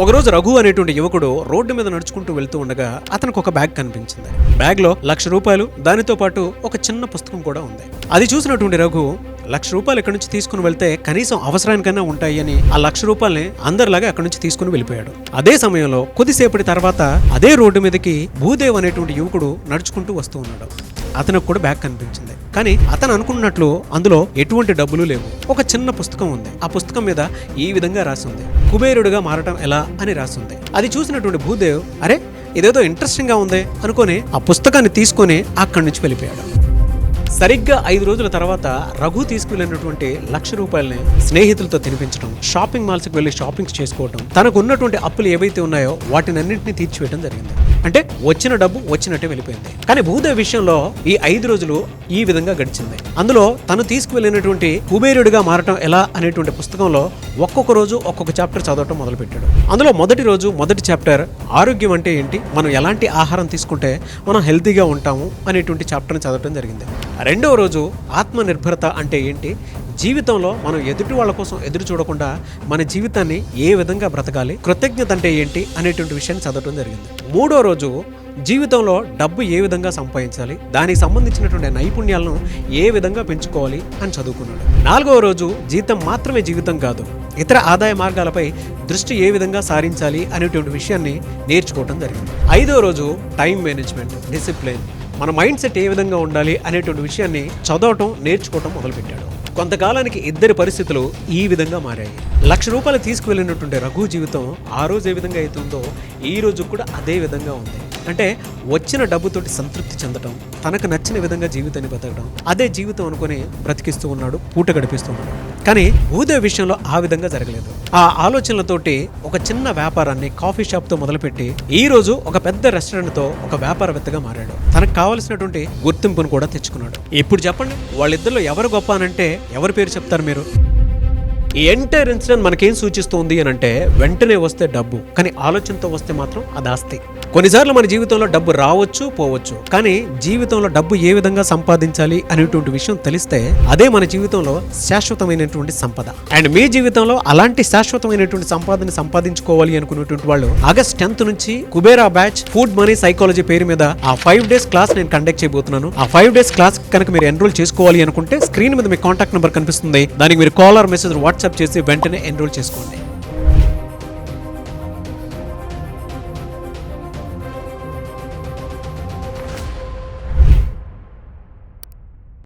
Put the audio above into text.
ఒకరోజు రఘు అనేటువంటి యువకుడు రోడ్డు మీద నడుచుకుంటూ వెళ్తూ ఉండగా అతనికి ఒక బ్యాగ్ కనిపించింది. బ్యాగ్ లో ₹1,00,000 దానితో పాటు ఒక చిన్న పుస్తకం కూడా ఉంది. అది చూసినటువంటి రఘు ₹1,00,000 ఇక్కడి నుంచి తీసుకుని వెళ్తే కనీసం అవసరానికైనా ఉంటాయి అని ఆ ₹1,00,000 అందరిలాగా అక్కడి నుంచి తీసుకుని వెళ్ళిపోయాడు. అదే సమయంలో కొద్దిసేపటి తర్వాత అదే రోడ్డు మీదకి భూదేవ్ అనేటువంటి యువకుడు నడుచుకుంటూ వస్తూ ఉన్నాడు. అతనికి కూడా బ్యాగ్ కనిపించింది. కానీ అతను అనుకున్నట్లు అందులో ఎటువంటి డబ్బులు లేవు. ఒక చిన్న పుస్తకం ఉంది. ఆ పుస్తకం మీద ఈ విధంగా రాసింది, కుబేరుడుగా మారటం ఎలా అని రాసింది. అది చూసినటువంటి భూదేవ్, అరే ఇదేదో ఇంట్రెస్టింగ్ గా ఉంది అనుకుని ఆ పుస్తకాన్ని తీసుకొని అక్కడి నుంచి వెళ్ళిపోయాడు. సరిగ్గా 5 రోజుల తర్వాత రఘు తీసుకువెళ్ళినటువంటి ₹1,00,000 స్నేహితులతో తినిపించడం, షాపింగ్ మాల్స్ కి వెళ్లి షాపింగ్స్ చేసుకోవడం, తనకు ఉన్నటువంటి అప్పులు ఏవైతే ఉన్నాయో వాటినన్నింటినీ తీర్చివేయడం జరిగింది. అంటే వచ్చిన డబ్బు వచ్చినట్టే వెళ్ళిపోయింది. కానీ భూదేవ్ విషయంలో ఈ 5 రోజులు ఈ విధంగా గడిచింది. అందులో తను తీసుకువెళ్ళినటువంటి కుబేరుడిగా మారటం ఎలా అనేటువంటి పుస్తకంలో ఒక్కొక్క రోజు ఒక్కొక్క చాప్టర్ చదవటం మొదలుపెట్టాడు. అందులో మొదటి రోజు మొదటి చాప్టర్ ఆరోగ్యం అంటే ఏంటి, మనం ఎలాంటి ఆహారం తీసుకుంటే మనం హెల్తీగా ఉంటాము అనేటువంటి చాప్టర్ని చదవటం జరిగింది. రెండవ రోజు ఆత్మనిర్భరత అంటే ఏంటి, జీవితంలో మనం ఎదుటి వాళ్ళ కోసం ఎదురు చూడకుండా మన జీవితాన్ని ఏ విధంగా బ్రతకాలి, కృతజ్ఞత అంటే ఏంటి అనేటువంటి విషయాన్ని చదవటం జరిగింది. మూడో రోజు జీవితంలో డబ్బు ఏ విధంగా సంపాదించాలి, దానికి సంబంధించినటువంటి నైపుణ్యాలను ఏ విధంగా పెంచుకోవాలి అని చదువుకున్నాడు. 4వ రోజు జీతం మాత్రమే జీవితం కాదు, ఇతర ఆదాయ మార్గాలపై దృష్టి ఏ విధంగా సారించాలి అనేటువంటి విషయాన్ని నేర్చుకోవటం జరిగింది. 5వ రోజు టైం మేనేజ్మెంట్, డిసిప్లిన్, మన మైండ్ సెట్ ఏ విధంగా ఉండాలి అనేటువంటి విషయాన్ని చదవటం నేర్చుకోవటం మొదలుపెట్టాడు. కొంతకాలానికి ఇద్దరి పరిస్థితులు ఈ విధంగా మారాయి. ₹1,00,000 తీసుకువెళ్ళినటువంటి రఘు జీవితం ఆ రోజు ఏ విధంగా అవుతుందో ఈ రోజు కూడా అదే విధంగా ఉంది. అంటే వచ్చిన డబ్బుతోటి సంతృప్తి చెందటం, తనకు నచ్చిన విధంగా జీవితాన్ని బతకడం, అదే జీవితం అనుకుని బ్రతికిస్తూ ఉన్నాడు, పూట గడిపిస్తూ ఉన్నాడు. కానీ భూదేవ్ విషయంలో ఆ విధంగా జరగలేదు. ఆ ఆలోచనలతోటి ఒక చిన్న వ్యాపారాన్ని కాఫీ షాప్ తో మొదలుపెట్టి ఈ రోజు ఒక పెద్ద రెస్టారెంట్ తో ఒక వ్యాపారవేత్తగా మారాడు. తనకు కావలసినటువంటి గుర్తింపును కూడా తెచ్చుకున్నాడు. ఇప్పుడు చెప్పండి, వాళ్ళిద్దరిలో ఎవరు గొప్ప అనంటే ఎవరి పేరు చెప్తారు మీరు? ఈ ఎంటైర్ ఇన్సిడెంట్ మనకేం సూచిస్తుంది అని అంటే, వెంటనే వస్తే డబ్బు, కానీ ఆలోచనతో వస్తే మాత్రం అది ఆస్తి. కొన్నిసార్లు మన జీవితంలో డబ్బు రావచ్చు పోవచ్చు, కానీ జీవితంలో డబ్బు ఏ విధంగా సంపాదించాలి అనేటువంటి విషయం తెలిస్తే అదే మన జీవితంలో శాశ్వతమైనటువంటి సంపద. అండ్ మీ జీవితంలో అలాంటి శాశ్వతమైనటువంటి సంపాదన సంపాదించుకోవాలి అనుకునేటువంటి వాళ్ళు ఆగస్ట్ 10th నుంచి Kubera batch food money psychology పేరు మీద ఆ 5 days క్లాస్ నేను కండక్ట్ చేయబోతున్నాను. ఆ 5 days క్లాస్ కనుక మీరు ఎన్రోల్ చేసుకోవాలి అనుకుంటే స్క్రీన్ మీద మీ కాంటాక్ట్ నెంబర్ కనిపిస్తుంది. దానికి మీరు కాల్ ఆర్ మెసేజ్ వాట్సాప్ చేసి వెంటనే ఎన్రోల్ చేసుకోండి.